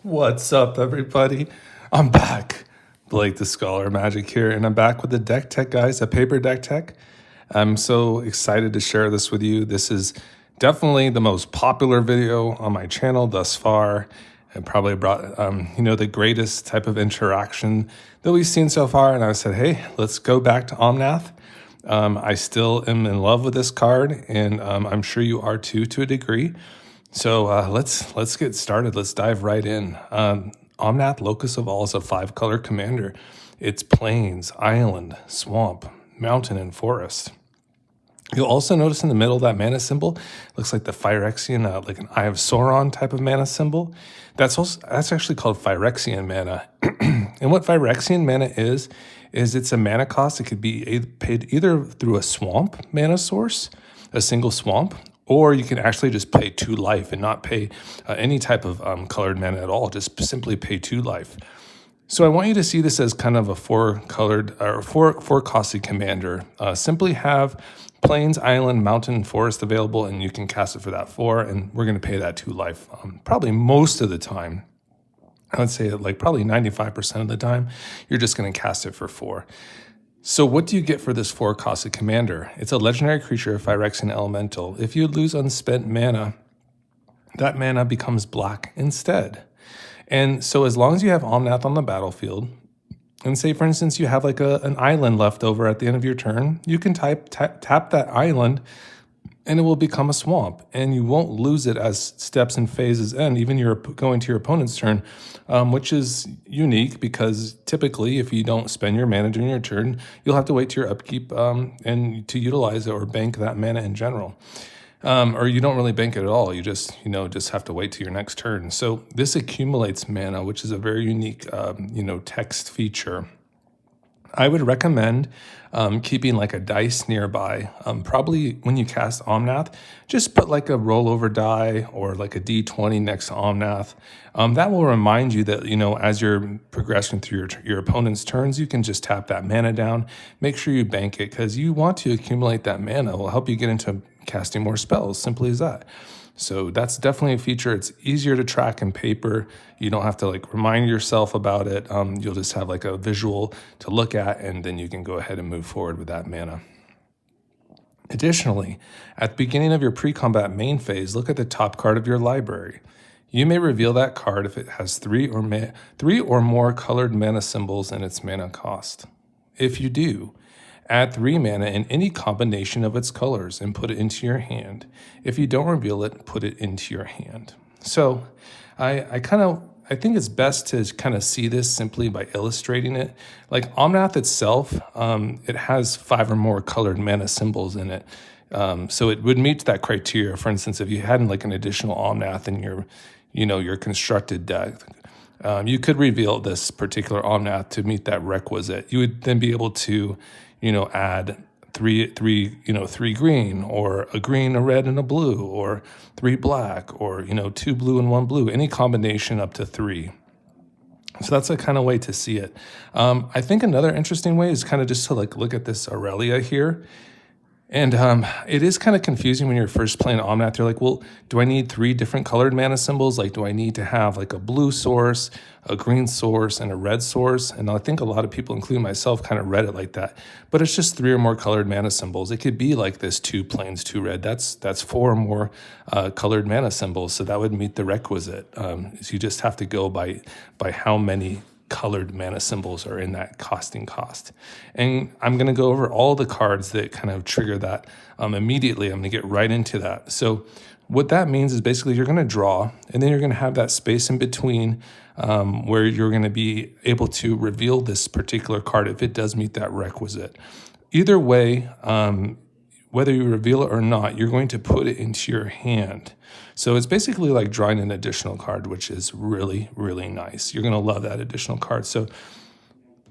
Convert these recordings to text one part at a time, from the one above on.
What's up, everybody? I'm back. Blake the Scholar Magic here, and I'm back with the Deck Tech guys, a paper deck tech. I'm so excited to share this with you. This is definitely the most popular video on my channel thus far. It probably brought, the greatest type of interaction that we've seen so far. And I said, hey, let's go back to Omnath. I still am in love with this card, and I'm sure you are too, to a degree. So let's get started. Let's dive right in. Omnath, Locus of All is a 5-color commander. It's plains, island, swamp, mountain, and forest. You'll also notice in the middle that mana symbol looks like the Phyrexian, like an Eye of Sauron type of mana symbol. That's actually called Phyrexian mana. And what Phyrexian mana is it's a mana cost. It could be paid either through a swamp mana source, a single swamp, or you can actually just pay 2 life and not pay any type of colored mana at all. Just simply pay 2 life. So I want you to see this as kind of a 4-colored or 4-costed commander. Simply have plains, island, mountain, forest available, and you can cast it for that 4, and we're going to pay that 2 life probably most of the time. I would say like probably 95% of the time, you're just going to cast it for 4. So what do you get for this 4-costed commander? It's a legendary creature, Phyrexian Elemental. If you lose unspent mana, that mana becomes black instead. And so as long as you have Omnath on the battlefield, and say, for instance, you have like an island left over at the end of your turn, you can tap that island, and it will become a swamp, and you won't lose it as steps and phases end, even you're going to your opponent's turn, which is unique because typically if you don't spend your mana during your turn, you'll have to wait to your upkeep and to utilize it or bank that mana in general. Or you don't really bank it at all. You just have to wait till your next turn. So this accumulates mana, which is a very unique, text feature. I would recommend keeping like a dice nearby. Probably when you cast Omnath, just put like a rollover die or like a D20 next to Omnath. That will remind you that, as you're progressing through your opponent's turns, you can just tap that mana down. Make sure you bank it because you want to accumulate that mana. It will help you get into casting more spells, simply as that. So that's definitely a feature. It's easier to track in paper. You don't have to like remind yourself about it. You'll just have like a visual to look at, and then you can go ahead and move forward with that mana. Additionally, at the beginning of your pre-combat main phase, look at the top card of your library. You may reveal that card if it has 3 or more colored mana symbols in its mana cost. If you do, add 3 mana in any combination of its colors and put it into your hand. If you don't reveal it, put it into your hand. So I think it's best to kind of see this simply by illustrating it. Like Omnath itself, it has 5 or more colored mana symbols in it. So it would meet that criteria. For instance, if you had like an additional Omnath in your constructed deck, you could reveal this particular Omnath to meet that requisite. You would then be able to add three green, or a green, a red, and a blue, or 3 black, or 2 blue and 1 blue, any combination up to 3. So that's a kind of way to see it. I think another interesting way is kind of just to like look at this Aurelia here. And it is kind of confusing when you're first playing Omnath. You're like, well, do I need 3 different colored mana symbols? Like, do I need to have like a blue source, a green source, and a red source? And I think a lot of people, including myself, kind of read it like that. But it's just 3 or more colored mana symbols. It could be like this 2 plains, 2 red. That's 4 or more colored mana symbols. So that would meet the requisite. So you just have to go by how many colored mana symbols are in that costing cost. And I'm going to go over all the cards that kind of trigger that immediately. I'm going to get right into that. So what that means is basically you're going to draw, and then you're going to have that space in between where you're going to be able to reveal this particular card if it does meet that requisite. Either way, whether you reveal it or not, you're going to put it into your hand. So it's basically like drawing an additional card, which is really, really nice. You're going to love that additional card. So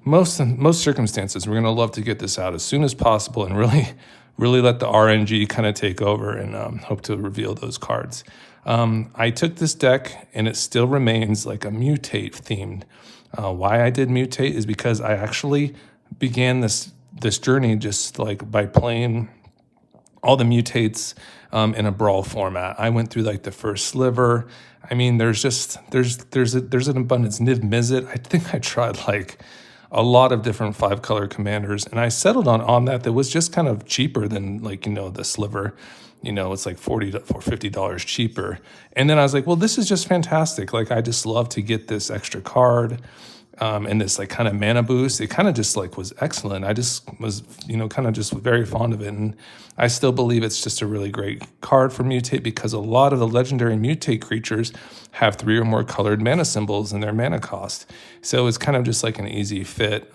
most circumstances, we're going to love to get this out as soon as possible and really let the RNG kind of take over and hope to reveal those cards. I took this deck, and it still remains like a Mutate themed. Why I did Mutate is because I actually began this journey just like by playing all the mutates in a brawl format. I went through like the first sliver. I mean, there's an abundance. Niv Mizzet. I think I tried like a lot of different 5-color commanders, and I settled on Omnath that was just kind of cheaper than like, the sliver. It's like $40 or $50 cheaper. And then I was like, well, this is just fantastic. Like, I just love to get this extra card. And this like kind of mana boost, it kind of just like was excellent. I just was, kind of just very fond of it. And I still believe it's just a really great card for Mutate, because a lot of the legendary Mutate creatures have 3 or more colored mana symbols in their mana cost. So it's kind of just like an easy fit.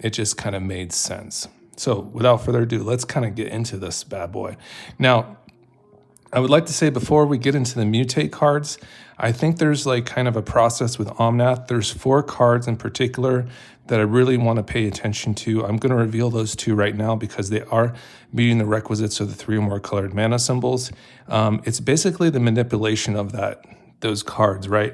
It just kind of made sense. So without further ado, let's kind of get into this bad boy. Now, I would like to say before we get into the Mutate cards, I think there's like kind of a process with Omnath. There's 4 cards in particular that I really want to pay attention to. I'm going to reveal those 2 right now because they are meeting the requisites of the 3 or more colored mana symbols. It's basically the manipulation of those cards, right?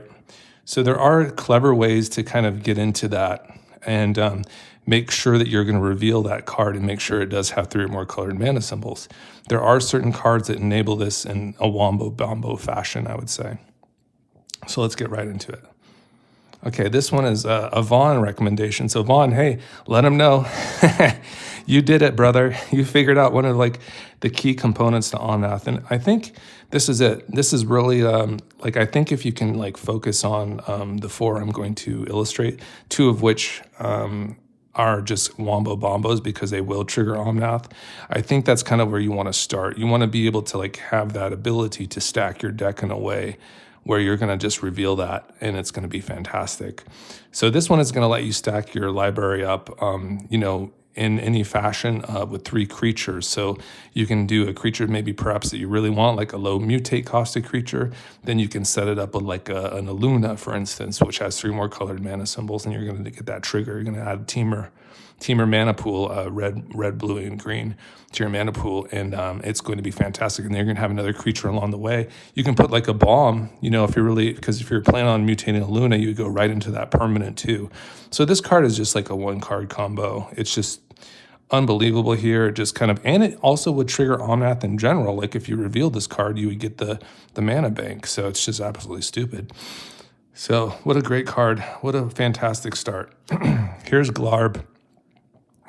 So there are clever ways to kind of get into that and make sure that you're going to reveal that card and make sure it does have 3 or more colored mana symbols. There are certain cards that enable this in a wombo-bombo fashion, I would say. So let's get right into it. Okay, this one is a Vaughn recommendation. So Vaughn, hey, let him know. You did it, brother. You figured out one of like the key components to Omnath. And I think this is it. This is really I think if you can like focus on the 4 I'm going to illustrate, 2 of which are just wombo bombos because they will trigger Omnath. I think that's kind of where you want to start. You want to be able to like have that ability to stack your deck in a way where you're going to just reveal that, and it's going to be fantastic. So this one is going to let you stack your library up, in any fashion with 3 creatures. So you can do a creature maybe perhaps that you really want, like a low mutate costed creature. Then you can set it up with like an Aluna, for instance, which has 3 more colored mana symbols, and you're going to get that trigger. You're going to add Teamer mana pool, red, blue, and green to your mana pool, and it's going to be fantastic. And then you're going to have another creature along the way. You can put like a bomb, because if you're planning on mutating a Luna, you would go right into that permanent too. So this card is just like a 1-card combo. It's just unbelievable here. Just kind of, and it also would trigger Omnath in general. Like if you revealed this card, you would get the mana bank. So it's just absolutely stupid. So what a great card. What a fantastic start. Here's Glarb.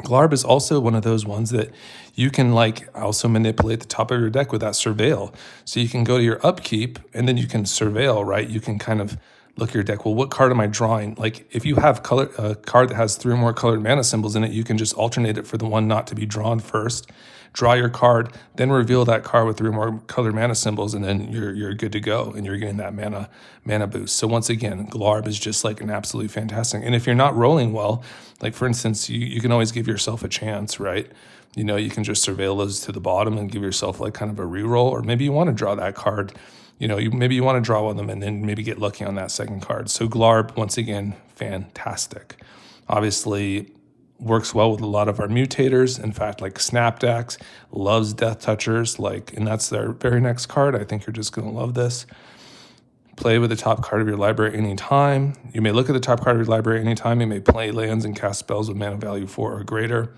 Glarb is also one of those ones that you can like also manipulate the top of your deck with that surveil. So you can go to your upkeep and then you can surveil, right? You can kind of look at your deck. Well, what card am I drawing? Like if you have a card that has 3 or more colored mana symbols in it, you can just alternate it for the one not to be drawn first. Draw your card, then reveal that card with 3 or more colored mana symbols, and then you're good to go, and you're getting that mana boost. So once again, Glarb is just like an absolutely fantastic. And if you're not rolling well, like for instance, you can always give yourself a chance, right? You can just surveil those to the bottom and give yourself like kind of a reroll, or maybe you want to draw that card. Maybe you want to draw one of them and then maybe get lucky on that second card. So Glarb, once again, fantastic. Obviously, works well with a lot of our mutators. In fact, like Snapdax loves Death Touchers, and that's their very next card. I think you're just going to love this. Play with the top card of your library anytime. You may look at the top card of your library anytime. You may play lands and cast spells with mana value 4 or greater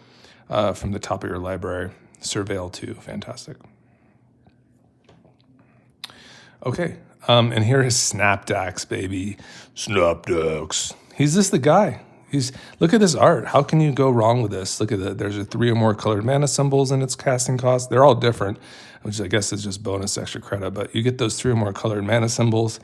from the top of your library. Surveil too, fantastic. Okay, and here is Snapdax, baby. Snapdax. He's just the guy. Look at this art. How can you go wrong with this? Look at that. There's 3 or more colored mana symbols in its casting cost. They're all different, which I guess is just bonus extra credit, but you get those 3 or more colored mana symbols.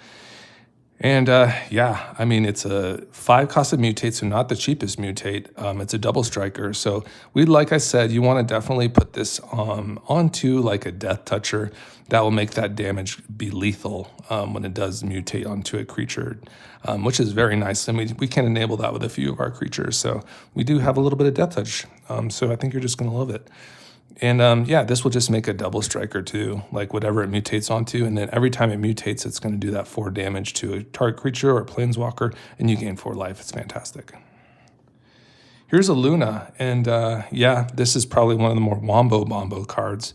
And it's a 5 costed mutate, so not the cheapest mutate. It's a double striker. So like I said, you want to definitely put this onto like a Death Toucher. That will make that damage be lethal when it does mutate onto a creature, which is very nice. And we can enable that with a few of our creatures. So we do have a little bit of Death Touch. So I think you're just going to love it. And this will just make a double striker too, like whatever it mutates onto. And then every time it mutates, it's going to do that 4 damage to a target creature or a planeswalker, and you gain 4 life. It's fantastic. Here's a Luna, and this is probably one of the more wombo-bombo cards.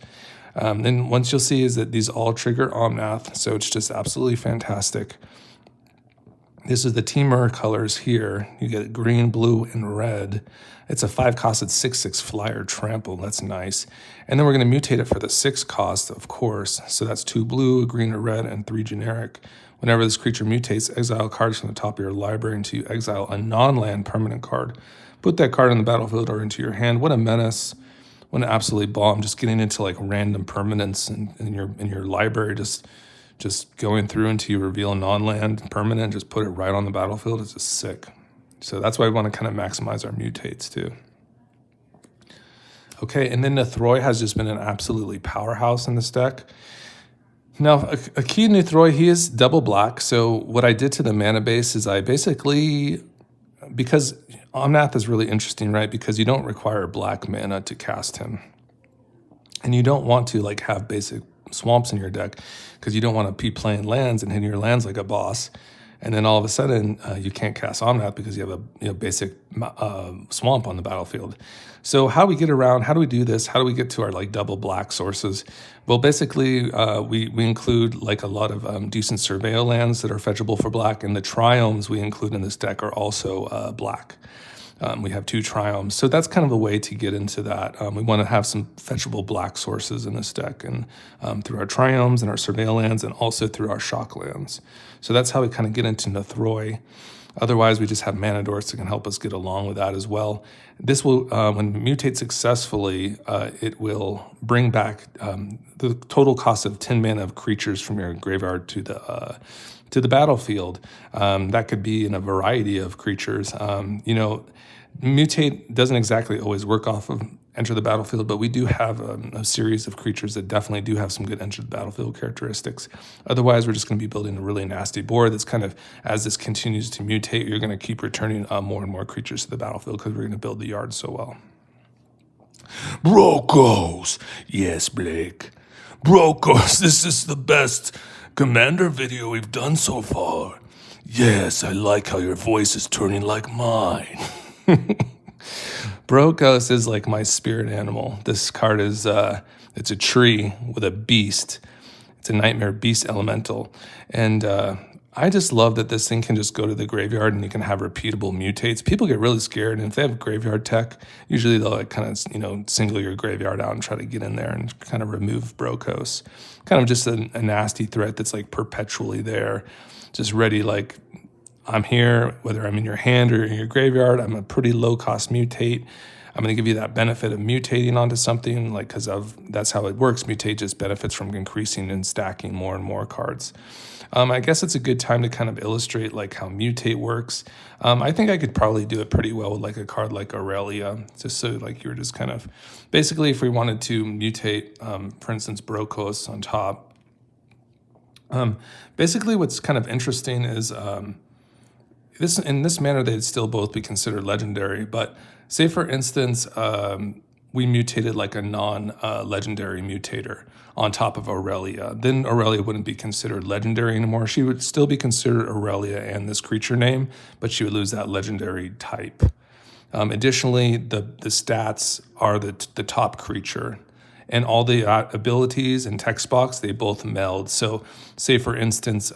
Then once you'll see is that these all trigger Omnath, so it's just absolutely fantastic. This is the Temur colors here. You get green, blue, and red. It's a 5 cost, it's 6/6 flyer trample. That's nice. And then we're going to mutate it for the 6 cost, of course. So that's 2 blue, a green, a red, and 3 generic. Whenever this creature mutates, exile cards from the top of your library until you exile a non-land permanent card. Put that card on the battlefield or into your hand. What a menace. What an absolute bomb. Just getting into like random permanents in your library, just going through until you reveal a non-land permanent, just put it right on the battlefield. It's just sick. So that's why we want to kind of maximize our mutates too. Okay, and then Nethroi has just been an absolutely powerhouse in this deck. Now, a key Nethroi, he is double black. So what I did to the mana base is I basically, because Omnath is really interesting, right? Because you don't require black mana to cast him. And you don't want to like have basic swamps in your deck because you don't want to be playing lands and hitting your lands like a boss. And then all of a sudden, you can't cast Omnath because you have a basic swamp on the battlefield. So how do we get around? How do we do this? How do we get to our like double black sources? Well, basically, we include like a lot of decent surveil lands that are fetchable for black, and the triomes we include in this deck are also black. We have 2 triomes, so that's kind of a way to get into that. We want to have some fetchable black sources in this deck, and through our triomes and our surveil lands, and also through our shock lands. So that's how we kind of get into Nethroi. Otherwise, we just have mana dorks that can help us get along with that as well. This will, when mutate successfully, it will bring back the total cost of 10 mana of creatures from your graveyard to the battlefield. That could be in a variety of creatures. Mutate doesn't exactly always work off of enter the battlefield, but we do have a series of creatures that definitely do have some good enter the battlefield characteristics. Otherwise, we're just going to be building a really nasty board that's kind of, as this continues to mutate, you're going to keep returning more and more creatures to the battlefield because we're going to build the yard so well. Brokos! Yes, Blake. Brokos, this is the best Commander video we've done so far. Yes, I like how your voice is turning like mine. Brokos is like my spirit animal. This card is, it's a tree with a beast. It's a nightmare beast elemental. And I just love that this thing can just go to the graveyard and you can have repeatable mutates. People get really scared, and if they have graveyard tech, usually they'll like kind of, single your graveyard out and try to get in there and kind of remove Brokos. Kind of just a nasty threat that's like perpetually there, just ready, like, I'm here, whether I'm in your hand or in your graveyard. I'm a pretty low-cost mutate. I'm going to give you that benefit of mutating onto something, like, because that's how it works. Mutate just benefits from increasing and stacking more and more cards. I guess it's a good time to kind of illustrate like how mutate works. I think I could probably do it pretty well with like a card like Aurelia, just so like you're just kind of, basically if we wanted to mutate, for instance, Brokos on top. Basically what's kind of interesting is, in this manner, they'd still both be considered legendary. But say, for instance, we mutated like a non-legendary mutator on top of Aurelia. Then Aurelia wouldn't be considered legendary anymore. She would still be considered Aurelia and this creature name, but she would lose that legendary type. Additionally, the stats are the top creature. And all the abilities and text box, they both meld. So say, for instance,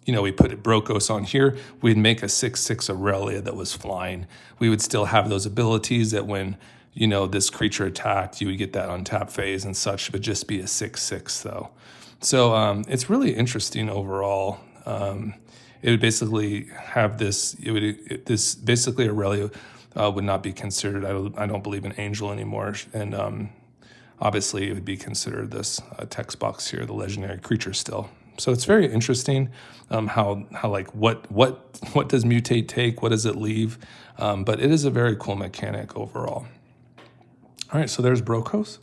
we put Brokos on here, we'd make a 6/6 Aurelia that was flying. We would still have those abilities that when, this creature attacked, you would get that untap phase and such, but just be a 6/6 though. So it's really interesting overall. It would basically have this, basically Aurelia would not be considered, I don't believe, an angel anymore. And obviously it would be considered this text box here, the legendary creature still. So it's very interesting how like what does mutate take? What does it leave? But it is a very cool mechanic overall. All right, so there's Brokos.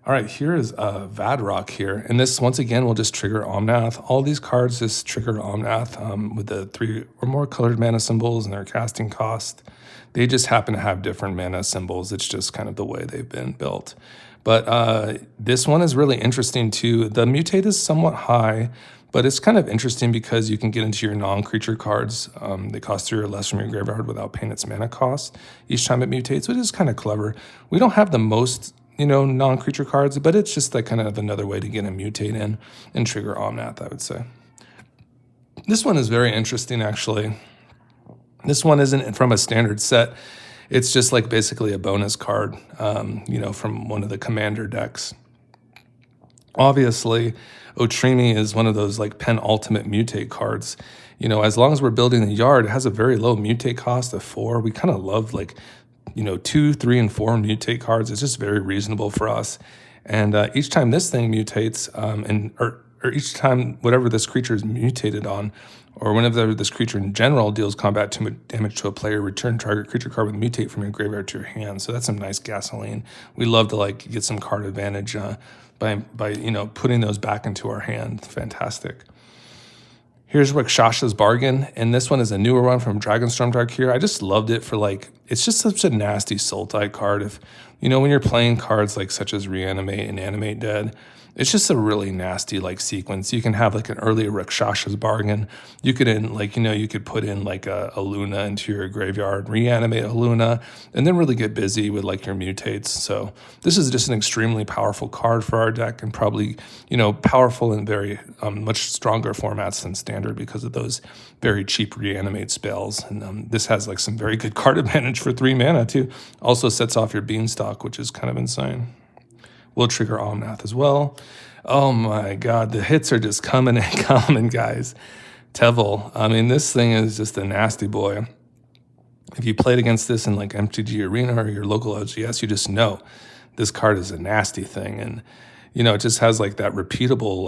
All right, here is Vadrock here. And this, once again, will just trigger Omnath. All these cards just trigger Omnath with the 3 or more colored mana symbols and their casting cost. They just happen to have different mana symbols. It's just kind of the way they've been built. But this one is really interesting too. The mutate is somewhat high, but it's kind of interesting because you can get into your non-creature cards. They cost 3 or less from your graveyard without paying its mana cost each time it mutates, which is kind of clever. We don't have the most, non-creature cards, but it's just like kind of another way to get a mutate in and trigger Omnath, I would say. This one is very interesting, actually. This one isn't from a standard set. It's just like basically a bonus card, from one of the commander decks. Obviously, Otrimi is one of those like penultimate mutate cards. As long as we're building the yard, it has a very low mutate cost of 4. We kind of love 2, 3, and 4 mutate cards. It's just very reasonable for us. And each time this thing mutates, or each time whatever this creature is mutated on, or whenever this creature in general deals combat damage to a player, return target creature card with mutate from your graveyard to your hand. So that's some nice gasoline. We love to get some card advantage by putting those back into our hand. Fantastic. Here's Rakshas's Bargain, and this one is a newer one from Dragonstorm Dark here. I just loved it for it's just such a nasty Sultai card. If when you're playing cards such as Reanimate and Animate Dead, it's just a really nasty sequence. You can have an early Rakshas's Bargain. You could you could put in a Luna into your graveyard, reanimate a Luna, and then really get busy with your mutates. So this is just an extremely powerful card for our deck, and probably powerful in very much stronger formats than standard because of those very cheap reanimate spells. And this has some very good card advantage for 3 mana too. Also sets off your Beanstalk, which is kind of insane. Will trigger Omnath as well. Oh my God, the hits are just coming and coming, guys. Tevel, this thing is just a nasty boy. If you played against this in MTG Arena or your local LGS, you just know this card is a nasty thing. And, it just has that repeatable,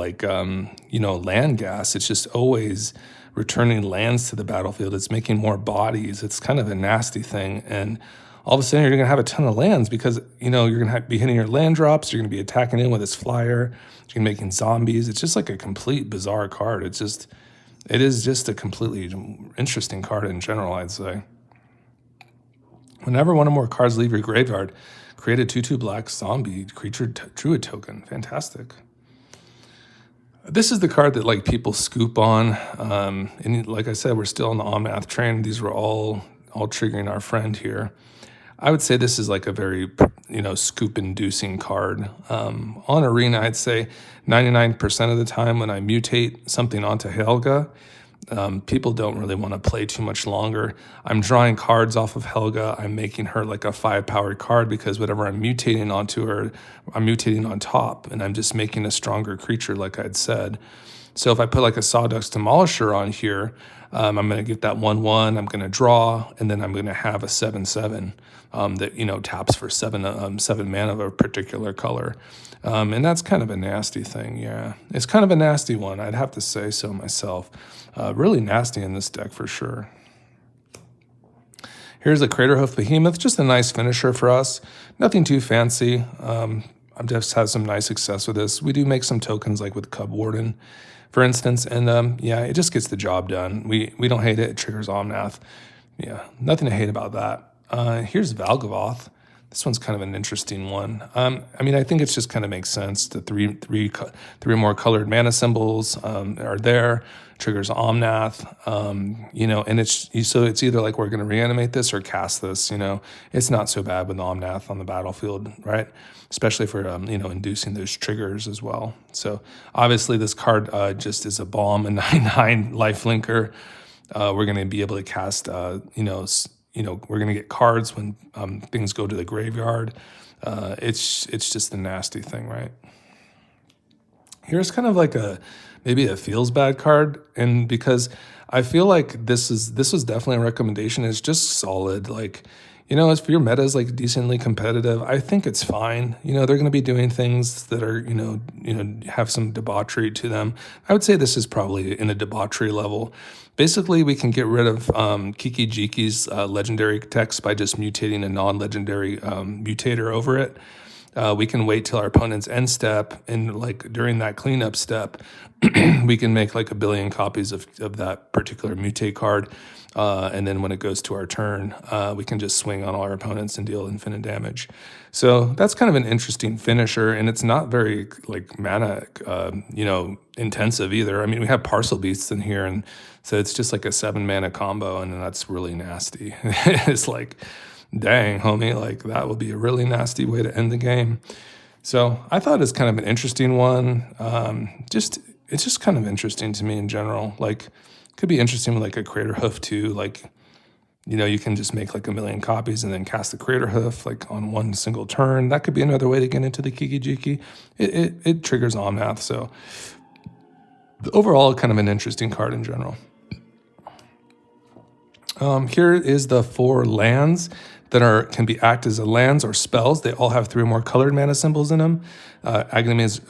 land gas. It's just always returning lands to the battlefield. It's making more bodies. It's kind of a nasty thing. And all of a sudden you're going to have a ton of lands because, you're going to be hitting your land drops. You're going to be attacking in with this flyer. You're going to be making zombies. It's just a complete bizarre card. It is just a completely interesting card in general, I'd say. Whenever one or more cards leave your graveyard, create a 2/2 black zombie creature druid token. Fantastic. This is the card that people scoop on. And like I said, we're still on the Omnath train. These were all triggering our friend here. I would say this is a very, scoop-inducing card. On Arena, I'd say 99% of the time when I mutate something onto Helga, people don't really want to play too much longer. I'm drawing cards off of Helga. I'm making her a 5-powered card because whatever I'm mutating onto her, I'm mutating on top, and I'm just making a stronger creature, like I'd said. So if I put a Sawdust Demolisher on here, I'm going to get that 1/1, I'm going to draw, and then I'm going to have a 7/7 that, taps for 7 mana of a particular color. And that's kind of a nasty thing, yeah. It's kind of a nasty one, I'd have to say so myself. Really nasty in this deck for sure. Here's a Craterhoof Behemoth, just a nice finisher for us. Nothing too fancy. I've just had some nice success with this. We do make some tokens with Cub Warden, for instance, and it just gets the job done. We don't hate it. It triggers Omnath. Yeah, nothing to hate about that. Here's Valgavoth. This one's kind of an interesting one. I think it just kind of makes sense. The three or more colored mana symbols are there. Triggers Omnath. And it's either we're going to reanimate this or cast this. It's not so bad with Omnath on the battlefield, right? Especially for inducing those triggers as well. So obviously this card just is a bomb, a 9/9 lifelinker. We're going to be able to cast we're going to get cards when things go to the graveyard. It's just a nasty thing, right? Here's kind of maybe a feels bad card, and because I feel this was definitely a recommendation. It's just solid. If your meta is decently competitive, I think it's fine. They're going to be doing things that are have some debauchery to them. I would say this is probably in a debauchery level. Basically, we can get rid of Kiki Jiki's legendary text by just mutating a non-legendary mutator over it. We can wait till our opponent's end step, and during that cleanup step, we can make 1 billion copies of that particular mutate card. And then when it goes to our turn, we can just swing on all our opponents and deal infinite damage. So that's kind of an interesting finisher, and it's not very mana, intensive either. We have Parcel Beasts in here, and so it's just a 7 mana combo, and that's really nasty. It's dang, homie, that would be a really nasty way to end the game. So I thought it's kind of an interesting one. It's just kind of interesting to me in general. Could be interesting with like a Crater Hoof too. Like, you know, you can just make like 1,000,000 copies and then cast the Crater Hoof like on one single turn. That could be another way to get into the Kiki Jiki. It triggers Omnath. So overall, kind of an interesting card in general. Here is the 4 lands that can be act as lands or spells. They all have 3 or more colored mana symbols in them. Aghanim's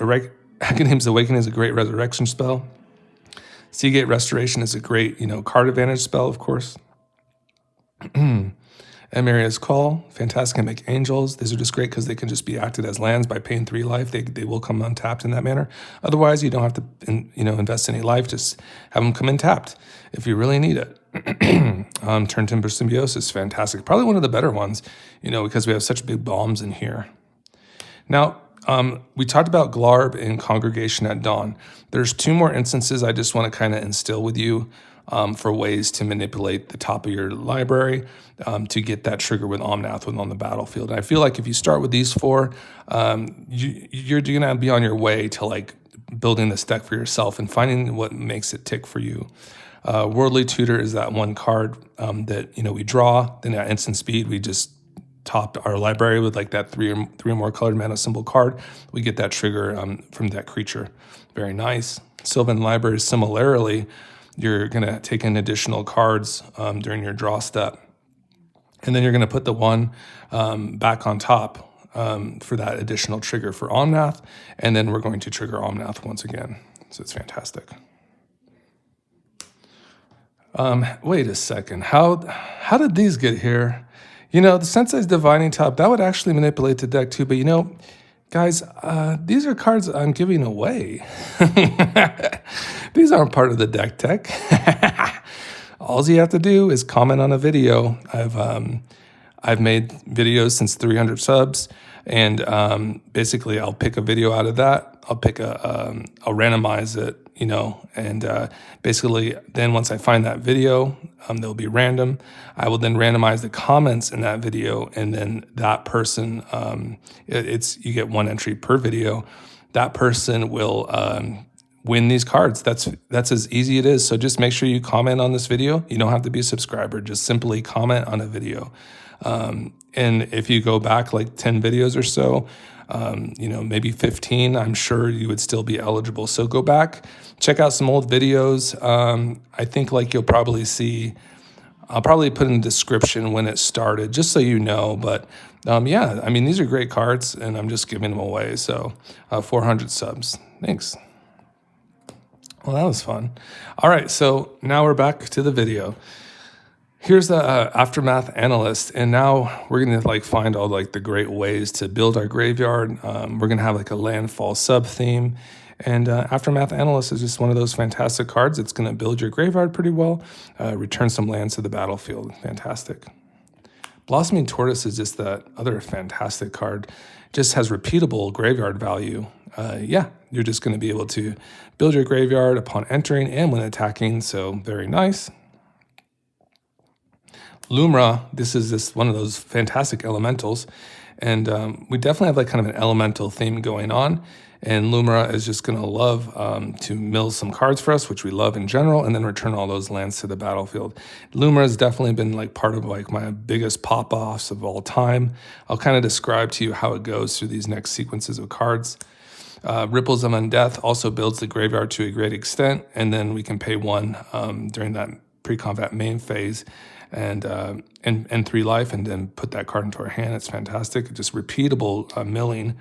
Awakening is a great resurrection spell. Seagate Restoration is a great, card advantage spell, of course. Emeria's Call, fantastic can make angels. These are just great because they can just be acted as lands by paying 3 life. They will come untapped in that manner. Otherwise, you don't have to invest any life. Just have them come in tapped if you really need it. Turn Timber Symbiosis, fantastic. Probably one of the better ones, because we have such big bombs in here. Now, we talked about Glarb in Congregation at Dawn. There's 2 more instances I just want to kind of instill with you for ways to manipulate the top of your library to get that trigger with Omnath on the battlefield. And I feel like if you start with these 4, you're going to be on your way to like building this deck for yourself and finding what makes it tick for you. Worldly Tutor is that one card that we draw. Then at instant speed, we just topped our library with like that 3 or more colored mana symbol card. We get that trigger from that creature. Very nice. Sylvan Library, similarly, you're going to take in additional cards during your draw step. And then you're going to put the one back on top for that additional trigger for Omnath. And then we're going to trigger Omnath once again. So it's fantastic. Wait a second. How did these get here? The Sensei's Divining Top, that would actually manipulate the deck too. But guys, these are cards I'm giving away. These aren't part of the deck tech. All you have to do is comment on a video. I've made videos since 300 subs, and basically I'll pick a video out of that. I'll randomize it, and basically then once I find that video, they'll be random. I will then randomize the comments in that video, and then that person, you get 1 entry per video. That person will win these cards. That's as easy it is. So just make sure you comment on this video. You don't have to be a subscriber. Just simply comment on a video. And if you go back like 10 videos or so, maybe 15, I'm sure you would still be eligible. So go back, check out some old videos. I think like you'll probably see, I'll probably put in the description when it started, just so you know. But these are great cards, and I'm just giving them away. So 400 subs. Thanks. Well, that was fun. All right, so now we're back to the video. Here's the Aftermath Analyst, and now we're gonna like find all like the great ways to build our graveyard. We're gonna have like a landfall sub theme, and Aftermath Analyst is just one of those fantastic cards. It's gonna build your graveyard pretty well, return some lands to the battlefield. Fantastic. Blossoming Tortoise is just that other fantastic card. Just has repeatable graveyard value. You're just gonna be able to build your graveyard upon entering and when attacking. So very nice. Lumra, this is one of those fantastic elementals, and we definitely have like kind of an elemental theme going on, and Lumra is just going to love to mill some cards for us, which we love in general, and then return all those lands to the battlefield. Lumra has definitely been like part of like my biggest pop-offs of all time. I'll kind of describe to you how it goes through these next sequences of cards. Ripples of Undeath also builds the graveyard to a great extent, and then we can pay 1 during that pre-combat main phase, and 3 life, and then put that card into our hand. It's fantastic. Just repeatable milling.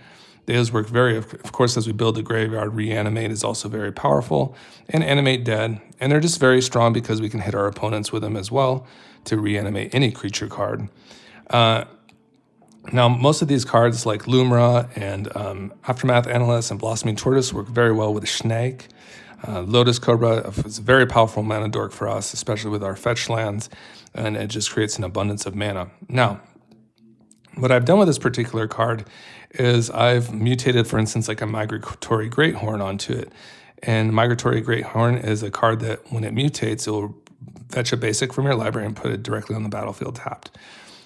Those work of course, as we build the graveyard. Reanimate is also very powerful, and Animate Dead. And they're just very strong because we can hit our opponents with them as well to reanimate any creature card. Now, most of these cards like Lumra and Aftermath Analyst and Blossoming Tortoise work very well with Snake. Lotus Cobra is a very powerful mana dork for us, especially with our fetch lands, and it just creates an abundance of mana. Now, what I've done with this particular card is I've mutated, for instance, like a Migratory Greathorn onto it. And Migratory Greathorn is a card that when it mutates, it will fetch a basic from your library and put it directly on the battlefield tapped.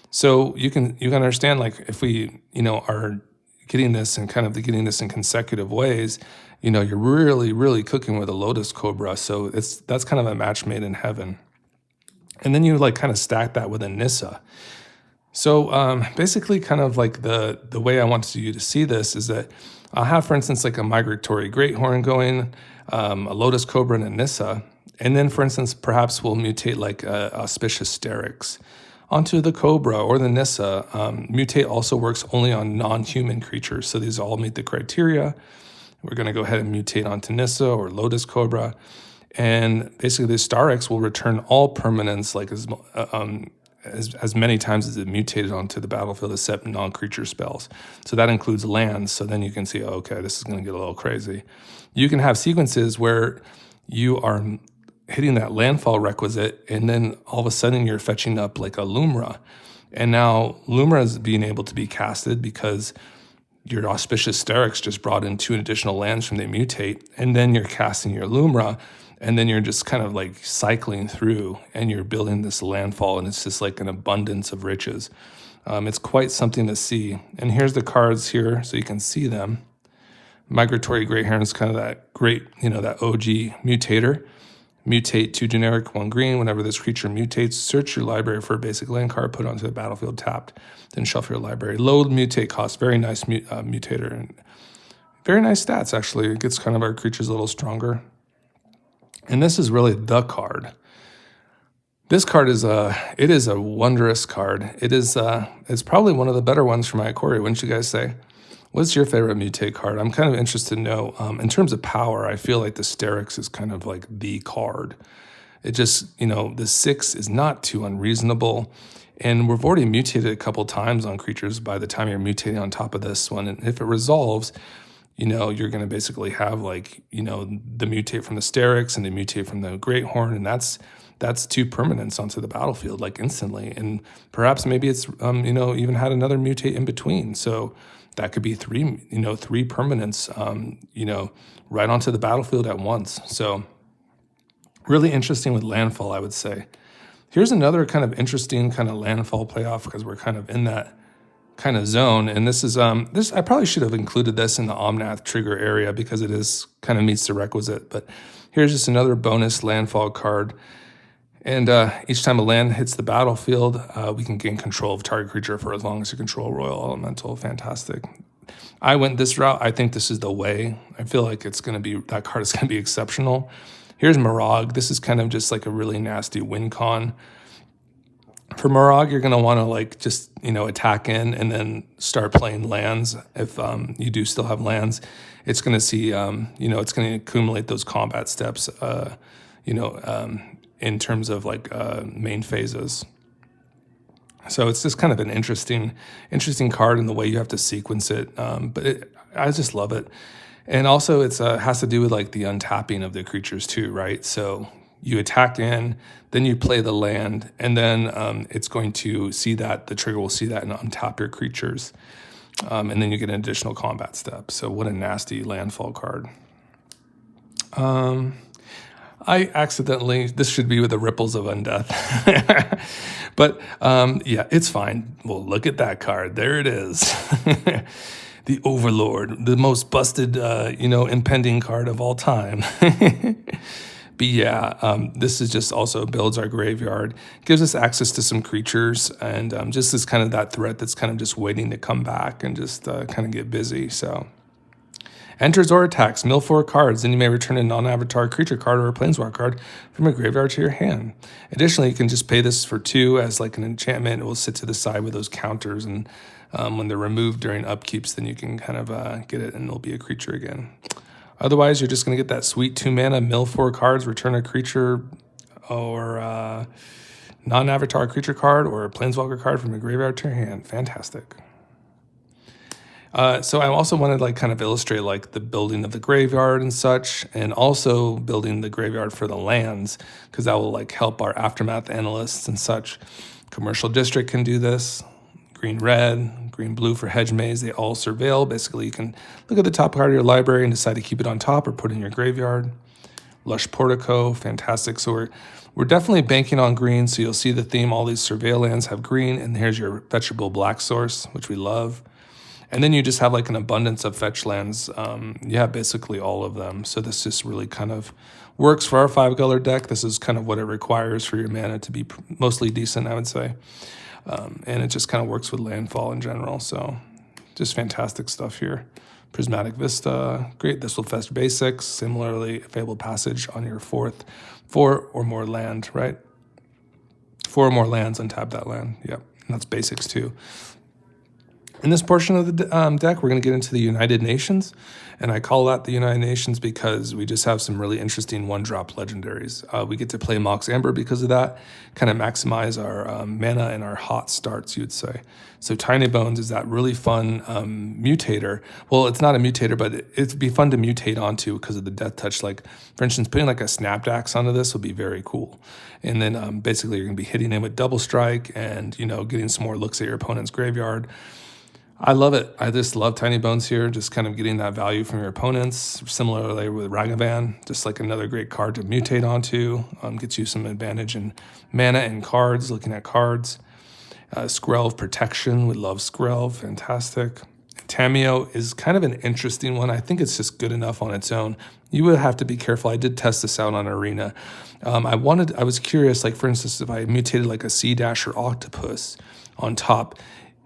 So you can understand, like, if we are getting this in consecutive ways, you're really, really cooking with a Lotus Cobra. So that's kind of a match made in heaven. And then you like kind of stack that with a Nissa. So basically kind of like the way I wanted you to see this is that I'll have, for instance, like a Migratory Greathorn going, a Lotus Cobra and a Nissa. And then, for instance, perhaps we'll mutate like a Auspicious Sterix onto the Cobra or the Nissa. Mutate also works only on non-human creatures. So these all meet the criteria. We're going to go ahead and mutate onto Nissa or Lotus Cobra. And basically the Starix will return all permanents like as many times as it mutated onto the battlefield except non-creature spells. So that includes lands. So then you can see, okay, this is going to get a little crazy. You can have sequences where you are hitting that landfall requisite, and then all of a sudden you're fetching up like a Lumra. And now Lumra is being able to be casted because your Auspicious Sterix just brought in 2 additional lands from the mutate, and then you're casting your Lumra, and then you're just kind of like cycling through and you're building this landfall, and it's just like an abundance of riches. It's quite something to see. And here's the cards here so you can see them. Migratory Greathorn is kind of that great, that OG mutator. Mutate 2 generic, 1 green. Whenever this creature mutates, search your library for a basic land card, put it onto the battlefield tapped, then shuffle your library. Low mutate cost, very nice mutator. And very nice stats, actually. It gets kind of our creatures a little stronger. And this is really the card. This card is it is a wondrous card. It is it's probably one of the better ones for my Ikoria, wouldn't you guys say? What's your favorite mutate card? I'm kind of interested to know. In terms of power, I feel like the Sterix is kind of like the card. It just, the 6 is not too unreasonable. And we've already mutated a couple times on creatures by the time you're mutating on top of this one. And if it resolves, you're going to basically have like, the mutate from the Sterix and the mutate from the Greathorn, and that's 2 permanents onto the battlefield like instantly. And perhaps maybe it's, even had another mutate in between. So that could be 3 permanents, right onto the battlefield at once. So really interesting with landfall, I would say. Here's another kind of interesting kind of landfall playoff because we're kind of in that kind of zone. And this is I probably should have included this in the Omnath trigger area because it is kind of meets the requisite. But here's just another bonus landfall card. And each time a land hits the battlefield, we can gain control of target creature for as long as you control Royal Elemental. Fantastic. I went this route. I think this is the way. I feel like that card is going to be exceptional. Here's Mirag. This is kind of just like a really nasty win con. For Mirag, you're going to want to like just, attack in and then start playing lands. If you do still have lands, it's going to see, it's going to accumulate those combat steps, in terms of like main phases. So it's just kind of an interesting card in the way you have to sequence it. But I just love it. And also it's has to do with like the untapping of the creatures too, right? So you attack in, then you play the land, and then it's going to see that, the trigger will see that and untap your creatures. And then you get an additional combat step. So what a nasty landfall card. I accidentally, this should be with the Ripples of Undeath. But yeah, it's fine. Well, look at that card. There it is. The Overlord, the most busted, impending card of all time. But yeah, this is just also builds our graveyard, gives us access to some creatures, and just is kind of that threat that's kind of just waiting to come back and just kind of get busy. So enters or attacks, mill 4 cards, then you may return a non-avatar creature card or a planeswalker card from your graveyard to your hand. Additionally, you can just pay this for 2 as like an enchantment. It will sit to the side with those counters, and when they're removed during upkeeps, then you can kind of get it and it'll be a creature again. Otherwise, you're just going to get that sweet 2 mana, mill 4 cards, return a creature or non-avatar creature card or a planeswalker card from your graveyard to your hand. Fantastic. So I also wanted to like kind of illustrate like the building of the graveyard and such, and also building the graveyard for the lands, because that will like help our aftermath analysts and such. Commercial District can do this. Green red, green blue for Hedge Maze, they all surveil. Basically, you can look at the top card of your library and decide to keep it on top or put it in your graveyard. Lush Portico, fantastic. So we're definitely banking on green. So you'll see the theme. All these surveil lands have green, and here's your fetchable black source, which we love. And then you just have like an abundance of fetch lands. Yeah, basically all of them. So this just really kind of works for our 5-color deck. This is kind of what it requires for your mana to be mostly decent, I would say. And it just kind of works with landfall in general. So just fantastic stuff here. Prismatic Vista, great. This will fetch basics. Similarly, Fabled Passage on your 4 or more land, right? 4 or more lands, untap that land. Yep, and that's basics too. In this portion of the deck, we're going to get into the United Nations, and I call that the United Nations because we just have some really interesting one-drop legendaries. We get to play Mox Amber because of that, kind of maximize our mana and our hot starts, you'd say. So Tiny Bones is that really fun mutator. Well, it's not a mutator, but it'd be fun to mutate onto because of the death touch. Like, for instance, putting like a Snapdax onto this would be very cool. And then basically you're going to be hitting in with Double Strike and, you know, getting some more looks at your opponent's graveyard. I love it. I just love Tiny Bones here, just kind of getting that value from your opponents. Similarly with Ragavan, just like another great card to mutate onto. Gets you some advantage in mana and cards, looking at cards. Skrelv Protection, we love Skrelv, fantastic. Tamiyo is kind of an interesting one. I think it's just good enough on its own. You would have to be careful. I did test this out on Arena. I was curious, like for instance, if I mutated like a Sea Dasher Octopus on top,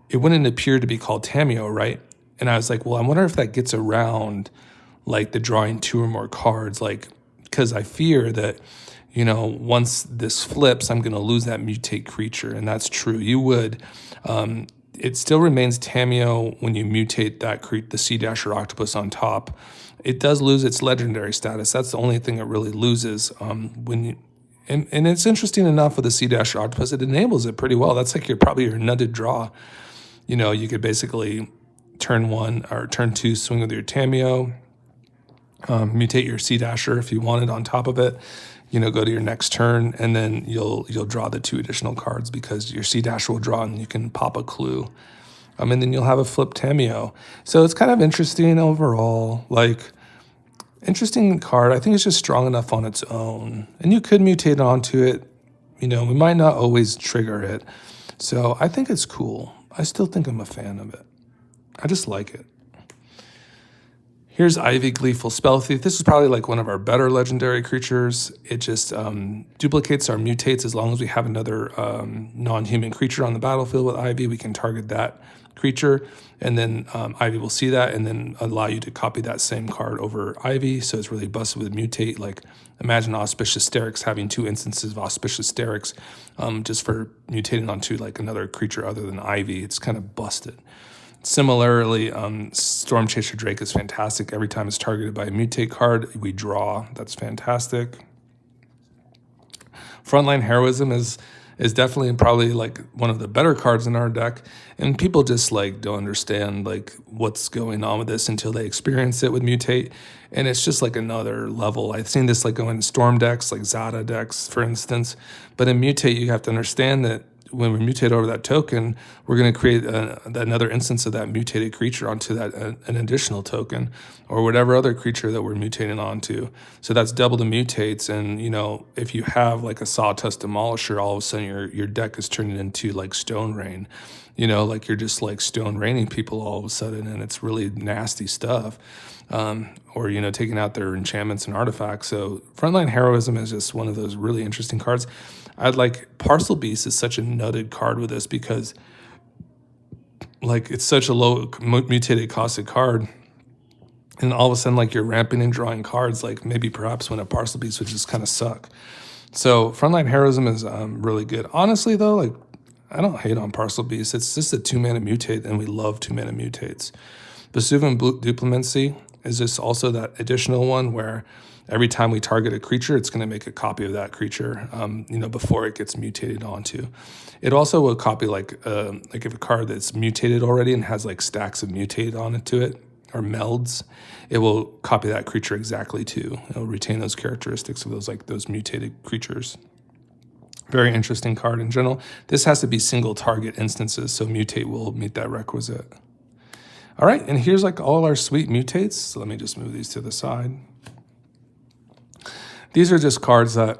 it wouldn't appear to be called Tamiyo, right? And I was like, well, I wonder if that gets around like the drawing 2 or more cards, like, because I fear that, you know, once this flips, I'm going to lose that mutate creature. And that's true. You would. It still remains Tamiyo when you mutate that the Sea Dasher Octopus on top. It does lose its legendary status. That's the only thing it really loses when you. And it's interesting enough with the Sea Dasher Octopus, it enables it pretty well. That's like probably your nutted draw. You know, you could basically turn 1 or turn 2 swing with your Tamiyo, mutate your Sea Dasher if you wanted on top of it. You know, go to your next turn, and then you'll draw the 2 additional cards because your Sea Dasher will draw, and you can pop a clue. And then you'll have a flip Tamiyo. So it's kind of interesting overall. Like, interesting card. I think it's just strong enough on its own, and you could mutate onto it. You know, we might not always trigger it. So I think it's cool. I still think I'm a fan of it. I just like it. Here's Ivy, Gleeful Spell Thief. This is probably like one of our better legendary creatures. It just duplicates our mutates. As long as we have another non-human creature on the battlefield with Ivy, we can target that creature, and then Ivy will see that and then allow you to copy that same card over Ivy. So it's really busted with mutate. Like, imagine Auspicious Sterix having 2 instances of Auspicious Sterix just for mutating onto like another creature other than Ivy. It's kind of busted. Similarly, Storm Chaser Drake is fantastic. Every time it's targeted by a mutate card, we draw. That's fantastic. Frontline Heroism is definitely probably like one of the better cards in our deck, and people just like don't understand like what's going on with this until they experience it with mutate, and it's just like another level. I've seen this like go in storm decks, like Zada decks, for instance, but in mutate you have to understand that when we mutate over that token, we're going to create another instance of that mutated creature onto that an additional token, or whatever other creature that we're mutating onto. So that's double the mutates. And you know, if you have like a Sawtusk Demolisher, all of a sudden your deck is turning into like Stone Rain. You know, like you're just like stone raining people all of a sudden, and it's really nasty stuff. Or, you know, taking out their enchantments and artifacts. So Frontline Heroism is just one of those really interesting cards. I'd like Parcel Beast is such a nutted card with this because like it's such a low mutated costed card. And all of a sudden, like you're ramping and drawing cards, like maybe perhaps when a Parcel Beast would just kind of suck. So Frontline Heroism is really good. Honestly, though, like I don't hate on Parcel Beast. It's just a 2-mana mutate, and we love 2-mana mutates. Vesuvian Duplimancy is just also that additional one where every time we target a creature, it's going to make a copy of that creature, you know, before it gets mutated onto. It also will copy like if a card that's mutated already and has like stacks of mutate onto it or melds, it will copy that creature exactly too. It'll retain those characteristics of those mutated creatures. Very interesting card in general. This has to be single target instances, so mutate will meet that requisite. All right, and here's like all our sweet mutates. So let me just move these to the side. These are just cards that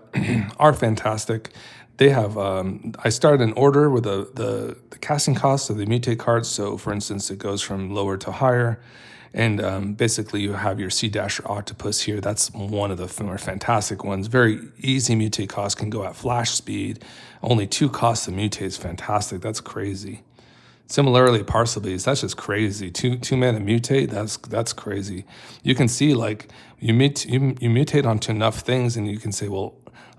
are fantastic. they have, I started an order with the casting cost of the mutate cards. So for instance, it goes from lower to higher. And basically you have your Sea Dasher Octopus here. That's one of the more fantastic ones. Very easy mutate cost, can go at flash speed. Only 2 costs to mutate is fantastic. That's crazy. Similarly, Parcel Beast, that's just crazy. Two mana mutate, that's crazy. You can see like you mutate onto enough things, and you can say, well,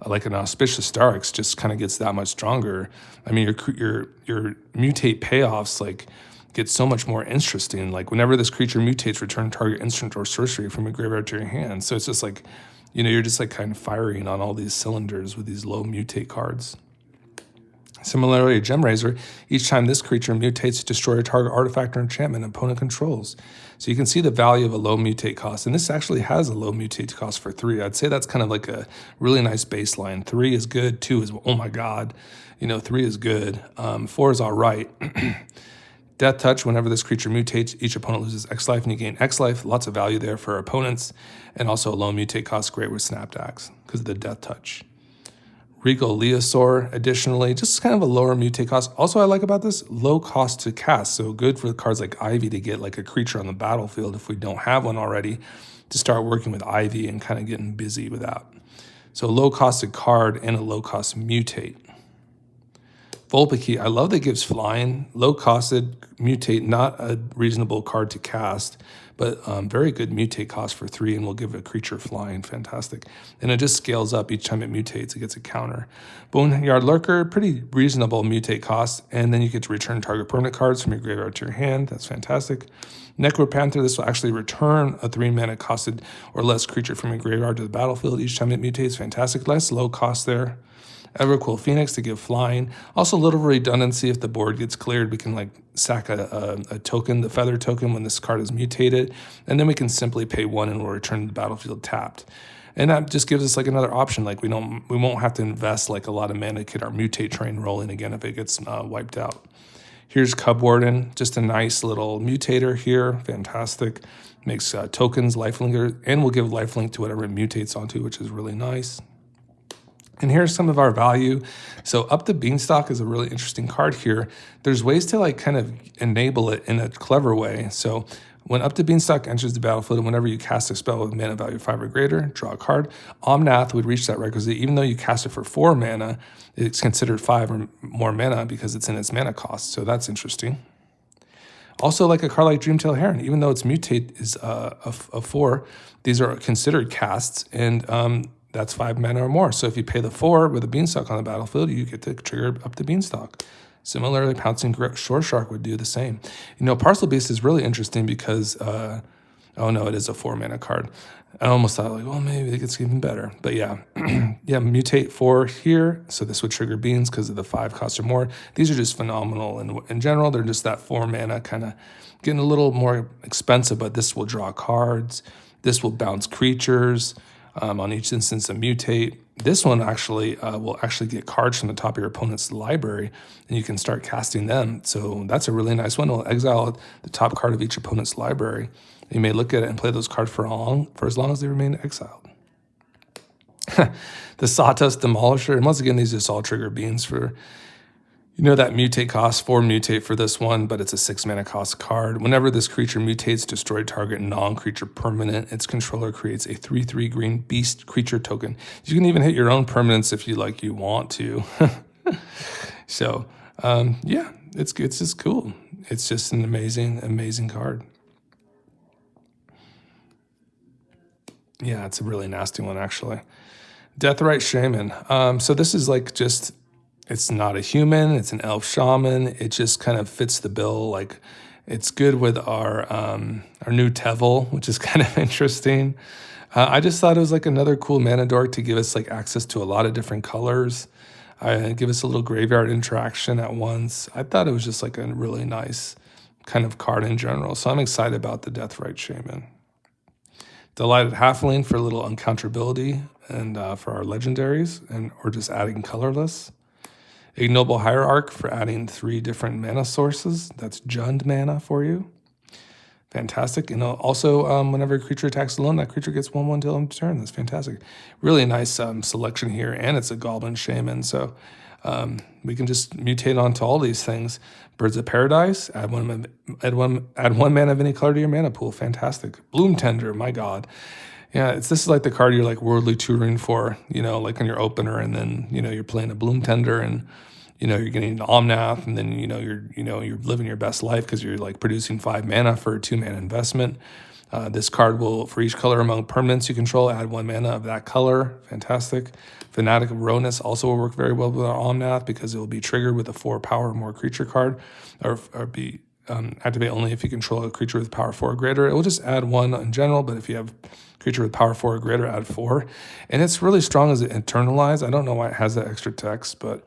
like an Auspicious Starks just kind of gets that much stronger. I mean, your mutate payoffs like get so much more interesting. Like whenever this creature mutates, return target instant or sorcery from your graveyard to your hand. So it's just like, you're just like kind of firing on all these cylinders with these low mutate cards. Similarly, a Gem Raiser, each time this creature mutates, destroy a target artifact or enchantment opponent controls. So you can see the value of a low mutate cost, and this actually has a low mutate cost for 3. I'd say that's kind of like a really nice baseline. 3 is good, 2 is, oh my god, 3 is good, 4 is all right. Death Touch, whenever this creature mutates, each opponent loses X life and you gain X life. Lots of value there for opponents, and also a low mutate cost, great with Snapped Axe because of the Death Touch. Regal Leosaur, additionally, just kind of a lower mutate cost. Also, I like about this, low cost to cast. So good for cards like Ivy to get like a creature on the battlefield if we don't have one already, to start working with Ivy and kind of getting busy with that. So low costed card and a low cost mutate. Volpikey, I love that it gives flying. Low costed mutate, not a reasonable card to cast, but very good mutate cost for 3, and will give a creature flying. Fantastic. And it just scales up each time it mutates. It gets a counter. Boneyard Lurker, pretty reasonable mutate cost, and then you get to return target permanent cards from your graveyard to your hand. That's fantastic. Necropanther, this will actually return a 3 mana costed or less creature from your graveyard to the battlefield each time it mutates. Fantastic. Less low cost there. Evercool Phoenix to give flying. Also a little redundancy if the board gets cleared. We can like sack a token, the feather token, when this card is mutated, and then we can simply pay 1 and we'll return to the battlefield tapped. And that just gives us like another option. Like we won't have to invest like a lot of mana to get our mutate train rolling again if it gets wiped out. Here's Cub Warden, just a nice little mutator here. Fantastic. Makes tokens, lifelink, and will give lifelink to whatever it mutates onto, which is really nice. And here's some of our value. So Up the Beanstalk is a really interesting card here. There's ways to like kind of enable it in a clever way. So when Up the Beanstalk enters the battlefield, and whenever you cast a spell with mana value 5 or greater, draw a card. Omnath would reach that requisite. Even though you cast it for 4 mana, it's considered 5 or more mana because it's in its mana cost. So that's interesting. Also, like a card like Dreamtail Heron, even though its mutate is a 4, these are considered casts, and that's 5 mana or more. So if you pay the 4 with a Beanstalk on the battlefield, you get to trigger Up the Beanstalk. Similarly, Pouncing Shore Shark would do the same. Parcel Beast is really interesting because, oh no, it is a 4 mana card. I almost thought like, well, maybe it gets even better. But yeah, yeah, mutate 4 here. So this would trigger Beans because of the 5 cost or more. These are just phenomenal. And in general, they're just that 4 mana kind of getting a little more expensive, but this will draw cards. This will bounce creatures. On each instance of mutate. This one actually will actually get cards from the top of your opponent's library, and you can start casting them. So that's a really nice one. It'll exile the top card of each opponent's library. You may look at it and play those cards for as long as they remain exiled. The Sawdust Demolisher, and once again, these just all trigger Beans for, that mutate cost, 4 mutate for this one, but it's a 6 mana cost card. Whenever this creature mutates, destroy target non-creature permanent. Its controller creates a 3/3 green beast creature token. You can even hit your own permanents if you want to. So, yeah, it's just cool. It's just an amazing card. Yeah, it's a really nasty one, actually. Deathrite Shaman. So this is like just... It's not a human, it's an elf shaman. It just kind of fits the bill. Like, it's good with our new Tevel, which is kind of interesting. I just thought it was like another cool mana dork to give us like access to a lot of different colors. Give us a little graveyard interaction at once. I thought it was just like a really nice kind of card in general. So I'm excited about the Deathrite Shaman. Delighted Halfling for a little uncounterability and for our legendaries, or just adding colorless. Ignoble Hierarch for adding 3 different mana sources. That's Jund mana for you. Fantastic. Also, whenever a creature attacks alone, that creature gets 1/1 till end of turn. That's fantastic. Really nice selection here, and it's a Goblin Shaman. So We can just mutate onto all these things. Birds of Paradise, add one mana of any color to your mana pool. Fantastic. Bloom Tender, my God. Yeah, this is like the card you're like worldly tutoring for, like on your opener, and then you're playing a Bloom Tender, and you're getting an Omnath, and then you're living your best life because you're like producing 5 mana for a 2 mana investment. This card will, for each color among permanents you control, add 1 mana of that color. Fantastic. Fanatic of Ronus also will work very well with our Omnath because it will be triggered with a 4 power or more creature card, or be activate only if you control a creature with power 4 or greater. It will just add 1 in general, but if you have creature with power 4 or greater, add 4. And it's really strong as it internalize. I don't know why it has that extra text, but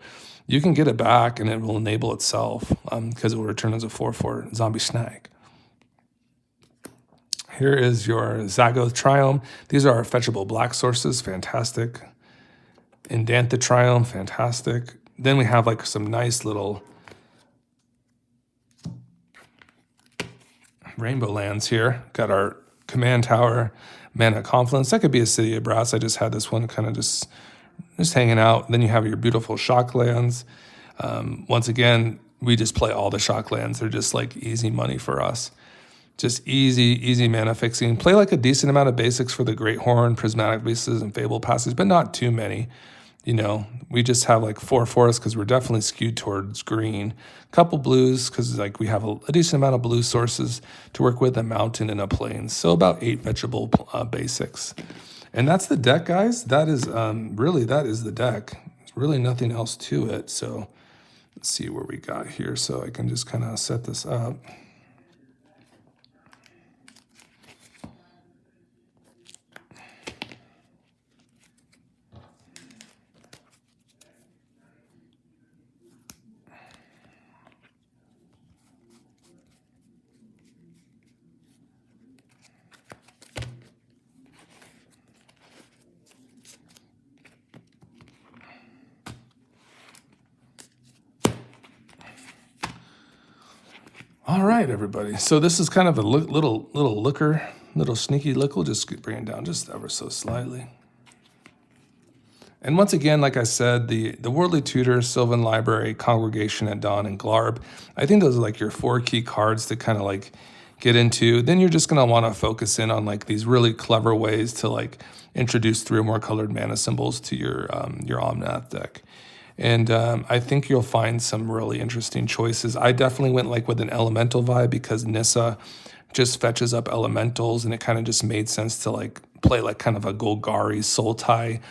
you can get it back and it will enable itself because it will return as a 4/4 zombie snag. Here is your Zagoth Triome. These are our fetchable black sources. Fantastic. Indantha Triome. Fantastic. Then we have like some nice little rainbow lands here. Got our Command Tower, Mana Confluence. That could be a City of Brass. I just had this one kind of just hanging out. Then you have your beautiful shock lands. Once again, we just play all the shock lands. They're just like easy money for us. Just easy mana fixing. Play like a decent amount of basics for the Great Horn, Prismatic Beasts, and Fable Passes, but not too many. We just have like 4 forests because we're definitely skewed towards green. Couple blues because like we have a decent amount of blue sources to work with, a mountain and a plains. So about 8 fetchable basics. And that's the deck, guys. That is that is the deck. There's really nothing else to it. So let's see where we got here. So I can just kind of set this up. All right, everybody. So this is kind of a little sneaky look. We'll just bring it down just ever so slightly. And once again, like I said, the Worldly Tutor, Sylvan Library, Congregation at Dawn, and Glarb, I think those are like your 4 key cards to kind of like get into. Then you're just going to want to focus in on like these really clever ways to like introduce 3 or more colored mana symbols to your Omnath deck. And I think you'll find some really interesting choices. I definitely went like with an elemental vibe because Nissa just fetches up elementals, and it kind of just made sense to like play like kind of a Golgari, Sultai,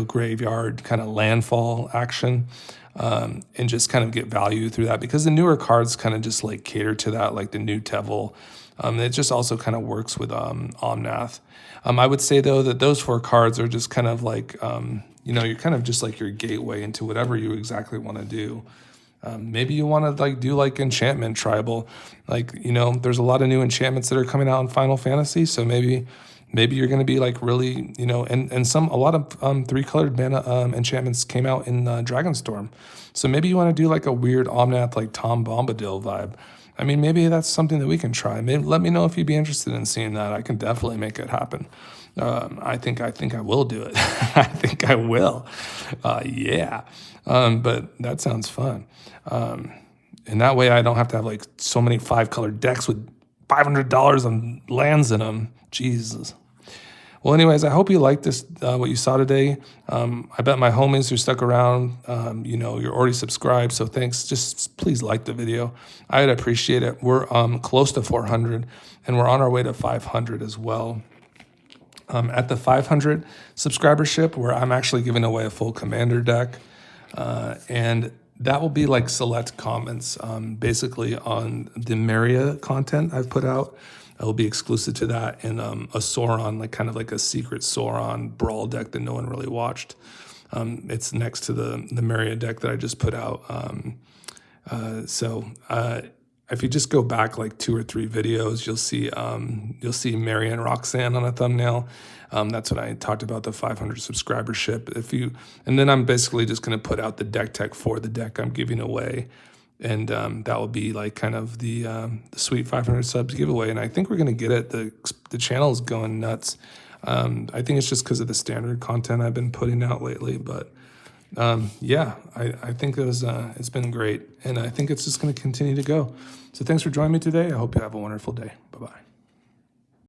graveyard kind of landfall action, and just kind of get value through that because the newer cards kind of just like cater to that, like the new Tevel. It just also kind of works with Omnath. I would say though that those 4 cards are just kind of like you're kind of just like your gateway into whatever you exactly want to do. Maybe you want to like do like enchantment tribal, like there's a lot of new enchantments that are coming out in Final Fantasy, so maybe you're going to be like really and a lot of 3-colored mana enchantments came out in Dragonstorm, so maybe you want to do like a weird Omnath like Tom Bombadil vibe. I mean, maybe that's something that we can try. Maybe let me know if you'd be interested in seeing that. I can definitely make it happen. I think I will do it. I think I will. Yeah. But that sounds fun. And that way I don't have to have like so many 5-colored decks with $500 on lands in them. Jesus. Well, anyways, I hope you liked this, what you saw today. I bet my homies who stuck around, you're already subscribed, so thanks. Just please like the video. I'd appreciate it. We're close to 400, and we're on our way to 500 as well. At the 500 subscribership, where I'm actually giving away a full Commander deck, and that will be like select comments, basically on the Maria content I've put out. It will be exclusive to that, and a Sauron, like kind of like a secret Sauron brawl deck that no one really watched. It's next to the Maria deck that I just put out. If you just go back like 2 or 3 videos, you'll see Mary and Roxanne on a thumbnail. That's when I talked about the 500 subscribership. And then I'm basically just going to put out the deck tech for the deck I'm giving away. And that will be like kind of the sweet 500 subs giveaway. And I think we're going to get it. The channel is going nuts. I think it's just because of the standard content I've been putting out lately. But yeah, I think it's been great, and I think it's just going to continue to go. So thanks for joining me today. I hope you have a wonderful day. Bye-bye.